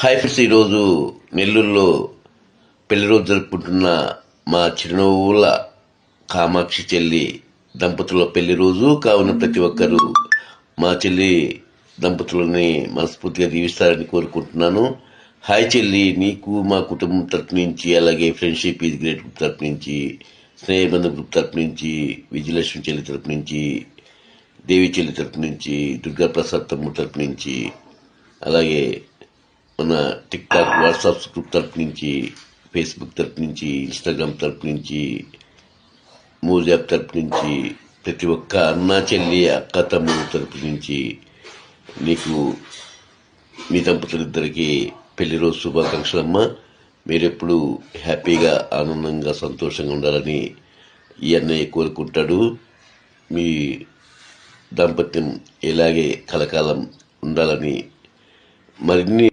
Hi friends, ఈరోజు నెల్లూరులో పెళ్లి రోజు జరుపుకుంటున్న మా చిరునవ్వుల కామాక్షి చెల్లి దంపతుల పెళ్లి రోజు కావున ప్రతి ఒక్కరూ మా చెల్లి దంపతులని మనస్ఫూర్తిగా దీవిస్తారని కోరుకుంటున్నాను. హాయ్ చెల్లి, నీకు మా కుటుంబం తరపు నుంచి, అలాగే ఫ్రెండ్షిప్ ఈజ్ గ్రేట్ గ్రూప్ తరపు నుంచి, స్నేహబంధం గ్రూప్ తరపు నుంచి, విజయలక్ష్మి చెల్లి తరపు నుంచి, దేవి చెల్లి తరపు నుంచి, దుర్గా ప్రసాద్ తమ్ముడు తరపు నుంచి, అలాగే మన టిక్ టాక్ వాట్సాప్ గ్రూప్ తరపు నుంచి, ఫేస్బుక్ తరపు నుంచి, ఇన్స్టాగ్రామ్ తరపు నుంచి, మూజ్ యాప్ తరపు నుంచి, ప్రతి ఒక్క అన్న చెల్లి అక్క తమ్ముడు తరపు నుంచి నీకు మీ దంపతులిద్దరికీ పెళ్లి రోజు శుభాకాంక్షలమ్మా. మీరెప్పుడు హ్యాపీగా, ఆనందంగా, సంతోషంగా ఉండాలని ఈ అన్నయ్య కోరుకుంటాడు. మీ దాంపత్యం ఇలాగే కలకాలం ఉండాలని, మరిన్ని